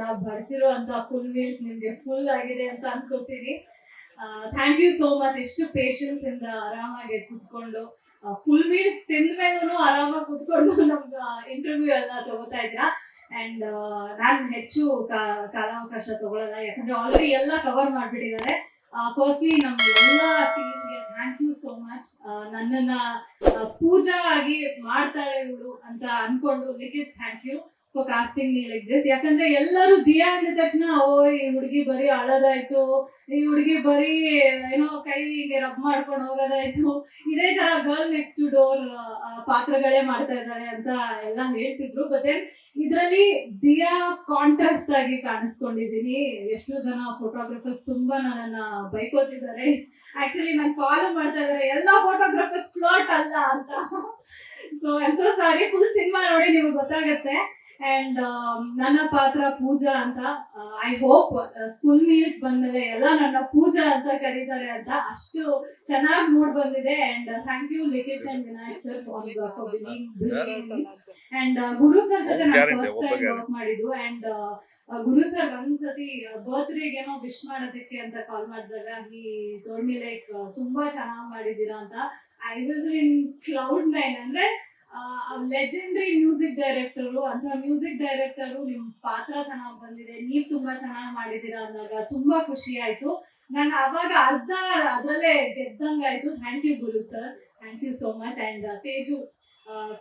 ನಾವು ಬಡಿಸಿರೋ ಅಂತ full meals ನಿಮ್ಗೆ ಫುಲ್ ಆಗಿದೆ ಅಂತ ಅನ್ಕೋತೀನಿ. Thank you so much. ಎಷ್ಟು ಪೇಷನ್ಸ್ ಇಂದ ಆರಾಮಾಗಿ ಕುತ್ಕೊಂಡು ಫುಲ್ ಮೀಲ್ಸ್ ತಿಂದ ಮೇಲೂ ಆರಾಮಾಗಿ ಕುತ್ಕೊಂಡು ನಮ್ಗೆ ಇಂಟರ್ವ್ಯೂ ಎಲ್ಲ ತಗೋತಾ ಇದ್ದೀರಾ. ಅಂಡ್ ನಾನು ಹೆಚ್ಚು ಕಾಲಾವಕಾಶ ತಗೊಳ್ಳಲ್ಲ, ಯಾಕಂದ್ರೆ ಆಲ್ರೆಡಿ ಎಲ್ಲ ಕವರ್ ಮಾಡ್ಬಿಟ್ಟಿದ್ದಾರೆ. ಫಸ್ಟ್ಲಿ ನಮ್ಮ ಎಲ್ಲ ಟೀಮ್ಗೆ ಥ್ಯಾಂಕ್ ಯು ಸೋ ಮಚ್. ನನ್ನನ್ನ ಪೂಜಾ ಆಗಿ ಮಾಡ್ತಾಳೆ ಇವಳು ಅಂತ ಅನ್ಕೊಂಡು Likhith thank you for casting me like this. ಯಾಕಂದ್ರೆ ಎಲ್ಲರೂ ದಿಯಾ ಅಂದ ತಕ್ಷಣ ಈ ಹುಡುಗಿ ಬರೀ ಅಳೋದಾಯ್ತು, ಈ ಹುಡುಗಿ ಬರೀ ಏನೋ ಕೈ ಹಿಂಗೆ ರಬ್ ಮಾಡ್ಕೊಂಡು ಹೋಗೋದಾಯ್ತು, ಇದೇ ತರ ಗರ್ಲ್ ನೆಕ್ಸ್ಟ್ ಡೋರ್ ಪಾತ್ರಗಳೇ ಮಾಡ್ತಾ ಇದ್ದಾಳೆ ಅಂತ ಎಲ್ಲ ಹೇಳ್ತಿದ್ರು. ಬಟ್ ಇದರಲ್ಲಿ ದಿಯಾ ಕಾಂಟ್ರಾಸ್ಟ್ ಆಗಿ ಕಾಣಿಸ್ಕೊಂಡಿದ್ದೀನಿ. ಎಷ್ಟೋ ಜನ ಫೋಟೋಗ್ರಾಫರ್ಸ್ ತುಂಬಾ ನನ್ನನ್ನ ಬೈಕೋತಿದ್ದಾರೆ. ಆಕ್ಚುಲಿ ನಾನು ಕಾಲ್ ಮಾಡ್ತಾ ಇದ್ದಾರೆ, ಎಲ್ಲ ಫೋಟೋಗ್ರಾಫರ್ಸ್ ಫ್ಲರ್ಟ್ ಅಲ್ಲ ಅಂತ. So I'm so sorry. Full cinema ನೋಡಿ ನಿಮಗೆ ಗೊತ್ತಾಗತ್ತೆ. ಅಂಡ್ ನನ್ನ ಪಾತ್ರ ಪೂಜಾ ಅಂತ. ಐ ಹೋಪ್ ಫುಲ್ ಮೀಲ್ಸ್ ಬಂದ್ಮೇಲೆ ಎಲ್ಲ ನನ್ನ ಪೂಜಾ ಅಂತ ಕರೀತಾರೆ ಅಂತ. ಅಷ್ಟು ಚೆನ್ನಾಗಿ ಮೂಡ್ ಬಂದಿದೆ. And thank you Likhith and Vinayak sir for believing. And Guru sir ಜೊತೆ ನಾನು ಫಸ್ಟ್ ಟೈಮ್ ವರ್ಕ್ ಮಾಡಿದ್ದು. ಅಂಡ್ ಗುರು ಸರ್ ಒಂದ್ಸತಿ ಬರ್ತ್ಡೇಗೆ ಏನೋ ವಿಶ್ ಮಾಡೋದಕ್ಕೆ ಅಂತ ಕಾಲ್ ಮಾಡಿದಾಗ ಈ ಟೋಲ್ಡ್ ಮಿ ಲೈಕ್ ತುಂಬಾ ಚೆನ್ನಾಗಿ ಮಾಡಿದೀರಾ ಅಂತ. I was in cloud nine. ಅಂದ್ರೆ ಲೆಜೆಂಡರಿ ಮ್ಯೂಸಿಕ್ ಡೈರೆಕ್ಟರು ಅಂತ ಮ್ಯೂಸಿಕ್ ಡೈರೆಕ್ಟರು ನಿಮ್ ಪಾತ್ರ ಚೆನ್ನಾಗಿ ಬಂದಿದೆ, ನೀವ್ ತುಂಬಾ ಚೆನ್ನಾಗಿ ಮಾಡಿದೀರಾ ಅಂದಾಗ ತುಂಬಾ ಖುಷಿ ಆಯ್ತು. ನಾನು ಅವಾಗ ಅರ್ಧ ಅದ್ರಲ್ಲೇ ಗೆದ್ದಂಗಾಯ್ತು. Thank you Guru sir, thank you so much. And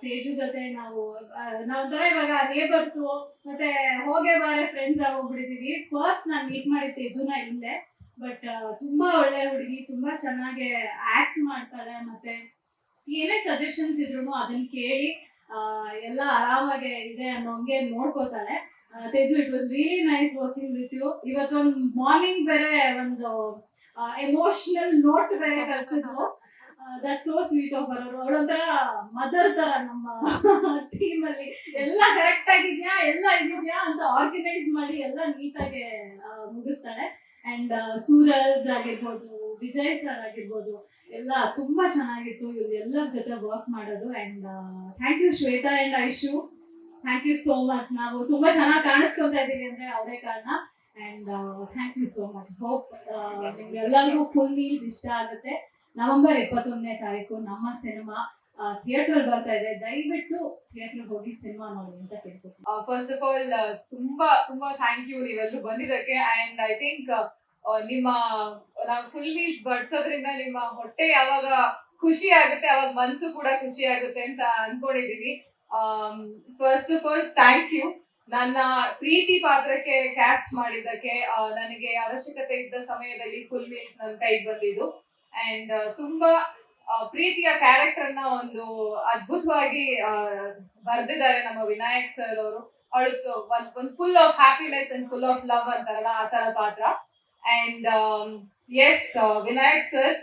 Teju ಜೊತೆ ನಾವೊಂಥರ ಇವಾಗ ನೇಬರ್ಸು ಮತ್ತೆ ಹೋಗೇ ಬಾರೆ ಫ್ರೆಂಡ್ಸ್ ಆಗೋಗ್ಬಿಟ್ಟಿದೀವಿ. ಫಸ್ಟ್ ನಾನು ಮೀಟ್ ಮಾಡಿದ ತೇಜುನ ಇಲ್ಲೇ. ಬಟ್ ತುಂಬಾ ಒಳ್ಳೆ ಹುಡುಗಿ, ತುಂಬಾ ಚೆನ್ನಾಗಿ ಆಕ್ಟ್ ಮಾಡ್ತಾಳೆ. ಮತ್ತೆ ಏನೇ ಸಜೆಷನ್ಸ್ ಇದ್ರು ಅದನ್ನ ಕೇಳಿ ಎಲ್ಲ ಆರಾಮಾಗಿ ಇದೆ ಅನ್ನೋಂಗೆ ನೋಡ್ಕೋತಾಳೆ. Teju, it was really nice working with you. ಇವತ್ತೊಂದು ಮಾರ್ನಿಂಗ್ ಬೇರೆ ಒಂದು ಎಮೋಷನಲ್ ನೋಟ್ ಬೇರೆ ಕಳ್ಸಿದ್ರು. That so sweet of our. ಅವಳೊಂಥರ ಮದರ್ ತರ ನಮ್ಮ ಟೀಮ್ ಅಲ್ಲಿ. ಎಲ್ಲ ಕರೆಕ್ಟ್ ಆಗಿದ್ಯಾ, ಎಲ್ಲ ಇದೆಯಾ ಅಂತ ಆರ್ಗನೈಸ್ ಮಾಡಿ ಎಲ್ಲ ನೀಟಾಗಿ ಮುಗಿಸ್ತಾಳೆ. ಅಂಡ್ ಸೂರಜ್ ಆಗಿರ್ಬೋದು, ವಿಜಯ್ ಸರ್ ಆಗಿರ್ಬೋದು, ಎಲ್ಲ ತುಂಬಾ ಚೆನ್ನಾಗಿತ್ತು ಇವ್ರು ಎಲ್ಲರ ಜೊತೆ ವರ್ಕ್ ಮಾಡೋದು. And thank you Shweta and Aishu, thank you so much. ನಾವು ತುಂಬಾ ಚೆನ್ನಾಗಿ ಕಾಣಿಸ್ಕೊತಾ ಇದ್ದೀವಿ ಅಂದ್ರೆ ಅವರೇ ಕಾರಣ. And thank you so much. Hope ನಿಮ್ಗೆ ಎಲ್ಲರಿಗೂ ಫುಲ್ ಮೀಲ್ಸ್ ಇಷ್ಟ ಆಗುತ್ತೆ. ನವೆಂಬರ್ 21ನೇ ತಾರೀಕು ನಮ್ಮ ಸಿನಿಮಾ ಥಿಯೇಟರ್ ಬರ್ತಾ ಇದೆ. ದಯವಿಟ್ಟು ಥಿಯೇಟರ್ ಹೋಗಿ ಸಿನಿಮಾ ನೋಡಿ ಅಂತ ಕೇಳ್ತೀನಿ. ಫಸ್ಟ್ ಆಫ್ ಆಲ್ ತುಂಬಾ ತುಂಬಾ ಥ್ಯಾಂಕ್ ಯು ನೀವೆಲ್ಲರೂ ಬಂದಿದ್ದಕ್ಕೆ. ಅಂಡ್ ಐ ಥಿಂಕ್ ನಿಮ್ಮ ನಾವು ಫುಲ್ ಮೀಲ್ಸ್ ಬಡ್ಸೋದ್ರಿಂದ ನಿಮ್ಮ ಹೊಟ್ಟೆ ಯಾವಾಗ ಖುಷಿ ಆಗುತ್ತೆ ಅವಾಗ ಮನ್ಸು ಕೂಡ ಖುಷಿ ಆಗುತ್ತೆ ಅಂತ ಅನ್ಕೊಂಡಿದೀವಿ. First of all thank you ನನ್ನ ಪ್ರೀತಿ ಪಾತ್ರಕ್ಕೆ ಕ್ಯಾಸ್ಟ್ ಮಾಡಿದ್ದಕ್ಕೆ. ನನಗೆ ಅವಶ್ಯಕತೆ ಇದ್ದ ಸಮಯದಲ್ಲಿ ಫುಲ್ ಮೀಲ್ಸ್ ನನ್ನ ಕೈಗೆ ಬಂದಿದ್ದು. ಅಂಡ್ ತುಂಬಾ ಪ್ರೀತಿಯ ಕ್ಯಾರೆಕ್ಟರ್ ನ ಒಂದು ಅದ್ಭುತವಾಗಿ ಬರ್ದಿದ್ದಾರೆ ನಮ್ಮ ವಿನಾಯಕ್ ಸರ್ ಅವರು. ಅವಳು ಒಂದು full of happiness and full of love ಅಂತಾರಲ್ಲ ಆ ತರ ಪಾತ್ರ. ಅಂಡ್ ಎಸ್ ವಿನಾಯಕ್ ಸರ್,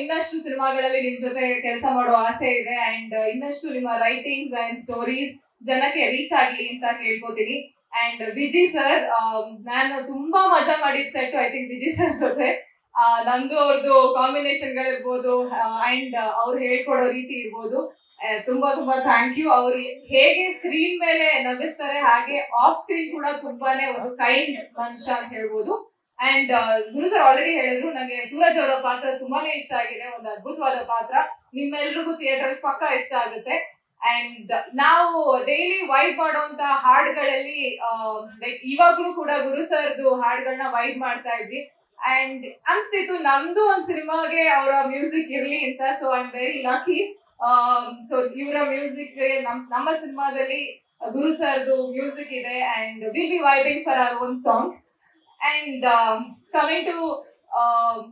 ಇನ್ನಷ್ಟು ಸಿನಿಮಾಗಳಲ್ಲಿ ನಿಮ್ ಜೊತೆ ಕೆಲಸ ಮಾಡೋ ಆಸೆ ಇದೆ. ಅಂಡ್ ಇನ್ನಷ್ಟು ನಿಮ್ಮ ರೈಟಿಂಗ್ಸ್ ಅಂಡ್ ಸ್ಟೋರೀಸ್ ಜನಕ್ಕೆ ರೀಚ್ ಆಗ್ಲಿ ಅಂತ ಕೇಳ್ಕೊತೀನಿ. ಅಂಡ್ ವಿಜಿ ಸರ್, ನಾನು ತುಂಬಾ ಮಜಾ ಮಾಡಿದ್ set I think Viji sir ಜೊತೆ. ನಂದು ಅವ್ರದ್ದು ಕಾಂಬಿನೇಷನ್ ಗಳಿರ್ಬೋದು ಅಂಡ್ ಅವ್ರು ಹೇಳ್ಕೊಡೋ ರೀತಿ ಇರ್ಬೋದು, ತುಂಬಾ ತುಂಬಾ ಥ್ಯಾಂಕ್ ಯು. ಅವ್ರು ಹೇಗೆ ಸ್ಕ್ರೀನ್ ಮೇಲೆ ನಗಿಸ್ತಾರೆ ಹಾಗೆ ಆಫ್ ಸ್ಕ್ರೀನ್ ಕೂಡ ತುಂಬಾನೇ ಒಂದು ಕೈಂಡ್ ಮನುಷ್ಯ ಅಂತ ಹೇಳ್ಬೋದು. ಅಂಡ್ ಗುರು ಸರ್ ಆಲ್ರೆಡಿ ಹೇಳಿದ್ರು, ನನಗೆ ಸೂರಜ್ ಅವರ ಪಾತ್ರ ತುಂಬಾನೇ ಇಷ್ಟ ಆಗಿದೆ. ಒಂದು ಅದ್ಭುತವಾದ ಪಾತ್ರ, ನಿಮ್ಮೆಲ್ರಿಗೂ ಥಿಯೇಟರ್ ಪಕ್ಕ ಇಷ್ಟ ಆಗುತ್ತೆ. ಅಂಡ್ ನಾವು ಡೈಲಿ ವೈಬ್ ಮಾಡುವಂತ ಹಾಡುಗಳಲ್ಲಿ ಲೈಕ್ ಇವಾಗ್ಲೂ ಕೂಡ ಗುರು ಸರ್ದು ಹಾಡುಗಳನ್ನ ವೈಬ್ ಮಾಡ್ತಾ ಇದ್ವಿ. ಅಂಡ್ ಅನ್ಸ್ತಿತ್ತು ನಮ್ದು ಒಂದ್ ಸಿನಿಮಾಗೆ ಅವರ ಮ್ಯೂಸಿಕ್ ಇರ್ಲಿ ಅಂತ. So I am very lucky. So ಇವರ ಮ್ಯೂಸಿಕ್ ನಮ್ಮ ಸಿನಿಮಾದಲ್ಲಿ ಗುರು ಸರ್ದು ಮ್ಯೂಸಿಕ್ ಇದೆ. And will be vibing for our own song. And coming to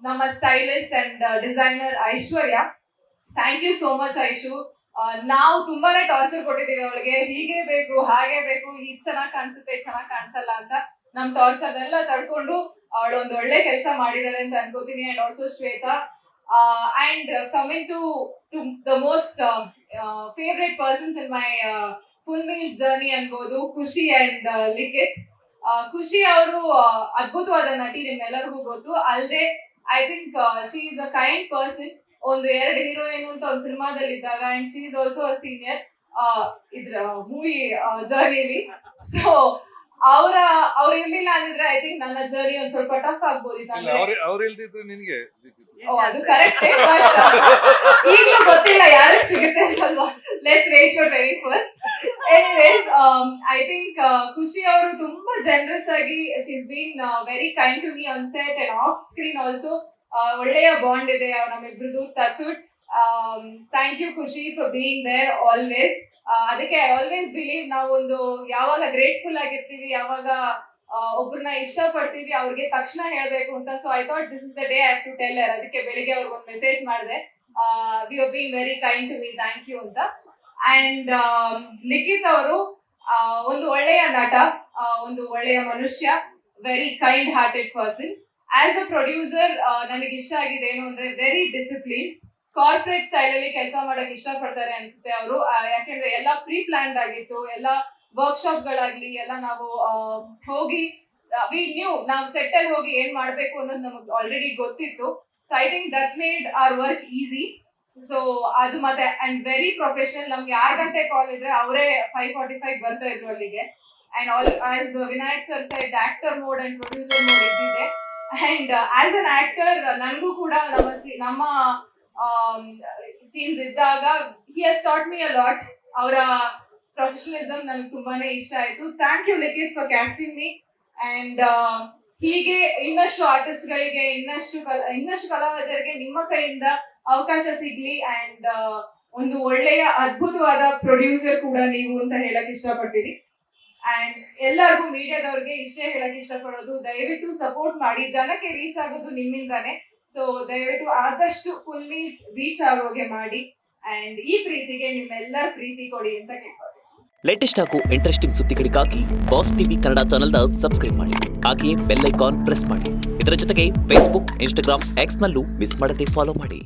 ನಮ್ಮ stylist and designer Aishwarya, thank you so much Aishu. ನಾವು ತುಂಬಾನೇ ಟಾರ್ಚರ್ ಕೊಟ್ಟಿದ್ದೀವಿ ಅವಳಿಗೆ, ಹೀಗೆ ಬೇಕು ಹಾಗೆ ಬೇಕು, ಈಗ ಚೆನ್ನಾಗಿ ಕಾಣಿಸುತ್ತೆ ಚೆನ್ನಾಗಿ ಕಾಣಿಸಲ್ಲ ಅಂತ. ನಮ್ ಟಾರ್ಚರ್ ಎಲ್ಲ ತಡ್ಕೊಂಡು ಅವಳು ಒಂದು ಒಳ್ಳೆ ಕೆಲಸ ಮಾಡಿದಾಳೆ ಅಂತ ಅನ್ಕೋತೀನಿ. And also Shweta. And coming to the most favourite persons in my full meals journey ಅನ್ಬೋದು, ಖುಷಿ ಅಂಡ್ ಲಿಖಿತ್. ಖುಷಿ ಅವರು ಅದ್ಭುತವಾದ ನಟಿ, ನಿಮ್ಮೆಲ್ಲರಿಗೂ ಗೊತ್ತು. ಅಲ್ಲದೆ I think she is a kind person. ಒಂದು 2 ಹೀರೋಯಿನ್ ಅಂತ ಒಂದು ಸಿನಿಮಾದಲ್ಲಿ ಇದ್ದಾಗ and she is also a senior ಇದ್ರ ಮೂವಿ ಜರ್ನಿಲಿ. ಸೊ ಅವ್ರು ಇರ್ಲಿಲ್ಲ ಅಂದಿದ್ರೆ ಐ ಥಿಂಕ್ ನನ್ನ ಜರ್ನಿ ಒಂದ್ ಸ್ವಲ್ಪ ಟಫ್ ಆಗ್ಬೋದಿತ್ತು. ಇಲ್ಲ ಅವ್ರು ಇಲ್ದಿದ್ರು ನಿನ್ಗೆ ಅದು ಕರೆಕ್ಟ್, ಬಟ್ ಈಗಲೂ ಗೊತ್ತಿಲ್ಲ ಯಾರಿಗೆ ಸಿಗುತ್ತೆ ಅಂತಲ್ವಾ. Let's wait for 21st. Anyways I think Khushi ಅವರು ತುಂಬಾ ಜನರಸ್ ಆಗಿ she's been very kind to me on set and off screen also. ಒಳ್ಳೆಯ ಬಾಂಡ್ ಇದೆ ನಮ್ಮಿಬ್ರದ್ದು, touch wood. Thank you Khushi for being there always. ಅದಕ್ಕೆ ಐ ಆಲ್ವೇಸ್ ಬಿಲೀವ್ ನಾವು ಒಂದು ಯಾವಾಗ ಗ್ರೇಟ್ಫುಲ್ ಆಗಿರ್ತೀವಿ, ಯಾವಾಗ ಒಬ್ರನ್ನ ಇಷ್ಟ ಪಡ್ತೀವಿ, ಅವ್ರಿಗೆ ತಕ್ಷಣ ಹೇಳ್ಬೇಕು ಅಂತ. So I thought this is the day I have to tell her. ಅದಕ್ಕೆ ಬೆಳಿಗ್ಗೆ ಅವ್ರಿಗೆ ಒಂದು ಮೆಸೇಜ್ ಮಾಡಿದೆ, you have been very kind to me, thank you ಅಂತ. ಅಂಡ್ ಲಿಖಿತ್ ಅವರು ಒಂದು ಒಳ್ಳೆಯ ನಟ, ಒಂದು ಒಳ್ಳೆಯ ಮನುಷ್ಯ, very kind hearted person. As a producer ನನಗೆ ಇಷ್ಟ ಆಗಿದೆ ಏನು ಅಂದ್ರೆ ವೆರಿ ಡಿಸಿಪ್ಲಿನ್, ಕಾರ್ಪೊರೇಟ್ ಸ್ಟೈಲ್ ಅಲ್ಲಿ ಕೆಲಸ ಮಾಡಕ್ ಇಷ್ಟ ಪಡ್ತಾರೆ ಅನ್ಸುತ್ತೆ ಅವರು. ಯಾಕೆಂದ್ರೆ ಎಲ್ಲ ಪ್ರೀ ಪ್ಲಾನ್ಡ್ ಆಗಿತ್ತು, ಎಲ್ಲ ವರ್ಕ್ಶಾಪ್ ಗಳಾಗ್ಲಿ ಎಲ್ಲ ನಾವು ಹೋಗಿ ವಿ ನ್ಯೂ ನಾವು ಸೆಟ್ ಅಲ್ಲಿ ಹೋಗಿ ಏನ್ ಮಾಡ್ಬೇಕು ಅನ್ನೋದು ನಮಗೆ ಆಲ್ರೆಡಿ ಗೊತ್ತಿತ್ತು. So I think that made our work easy. So ಅದು ಮತ್ತೆ ಅಂಡ್ ವೆರಿ ಪ್ರೊಫೆಷನಲ್. ನಮ್ಗೆ 6 ಗಂಟೆ ಕಾಲ್ ಇದ್ರೆ ಅವರೇ 5:45 ಬರ್ತಾ ಇದ್ರು ಅಲ್ಲಿಗೆ. And also Vinayak sir side actor mode and producer mode ಇದ್ದಿದೆ. ಅಂಡ್ ಆಸ್ ಅನ್ ಆಕ್ಟರ್ ನನಗೂ ಕೂಡ ನಮ್ಮ ಸೀನ್ಸ್ ಇದ್ದಾಗ he has taught me a lot. ಅವರ ಪ್ರೊಫೆಷನಲಿಸಮ್ ನನಗೆ ತುಂಬಾನೇ ಇಷ್ಟ ಆಯ್ತು. Thank you Likhith for casting me. And ಹೀಗೆ ಇನ್ನಷ್ಟು ಆರ್ಟಿಸ್ಟ್ ಗಳಿಗೆ, ಇನ್ನಷ್ಟು ಕಲಾವಿದರಿಗೆ ನಿಮ್ಮ ಕೈಯಿಂದ ಅವಕಾಶ ಸಿಗ್ಲಿ. ಅಂಡ್ ಒಂದು ಒಳ್ಳೆಯ ಅದ್ಭುತವಾದ ಪ್ರೊಡ್ಯೂಸರ್ ಕೂಡ ನೀವು ಅಂತ ಹೇಳಕ್ ಇಷ್ಟಪಡ್ತೀನಿ. ಅಂಡ್ ಎಲ್ಲರಿಗೂ ಮೀಡಿಯಾದವ್ರಿಗೆ ಇಷ್ಟೇ ಹೇಳಕ್ ಇಷ್ಟಪಡೋದು, ದಯವಿಟ್ಟು ಸಪೋರ್ಟ್ ಮಾಡಿ. ಜನಕ್ಕೆ ರೀಚ್ ಆಗೋದು ನಿಮ್ಮಿಂದಾನೆ. ಸೊ ದಯವಿಟ್ಟು ಆದಷ್ಟು ಫುಲ್ ಮೀಲ್ಸ್ ರೀಚ್ ಆಗೋಗೆ ಮಾಡಿ. ಅಂಡ್ ಈ ಪ್ರೀತಿಗೆ ನಿಮ್ಮೆಲ್ಲರ ಪ್ರೀತಿ ಕೊಡಿ ಅಂತ ಕೇಳ್ಕೊತೀನಿ. ಲೇಟೆಸ್ಟ್ ಹಾಗೂ ಇಂಟ್ರೆಸ್ಟಿಂಗ್ ಸುದ್ದಿಗಳಿಗಾಗಿ ಬಾಸ್ ಟಿವಿ ಕನ್ನಡ ಚಾನೆಲ್ನ ಸಬ್ಸ್ಕ್ರೈಬ್ ಮಾಡಿ. ಹಾಗೆಯೇ ಬೆಲ್ ಐಕಾನ್ ಪ್ರೆಸ್ ಮಾಡಿ. ಇದರ ಜೊತೆಗೆ ಫೇಸ್ಬುಕ್, ಇನ್ಸ್ಟಾಗ್ರಾಮ್, ಎಕ್ಸ್ನಲ್ಲೂ ಮಿಸ್ ಮಾಡದೆ ಫಾಲೋ ಮಾಡಿ.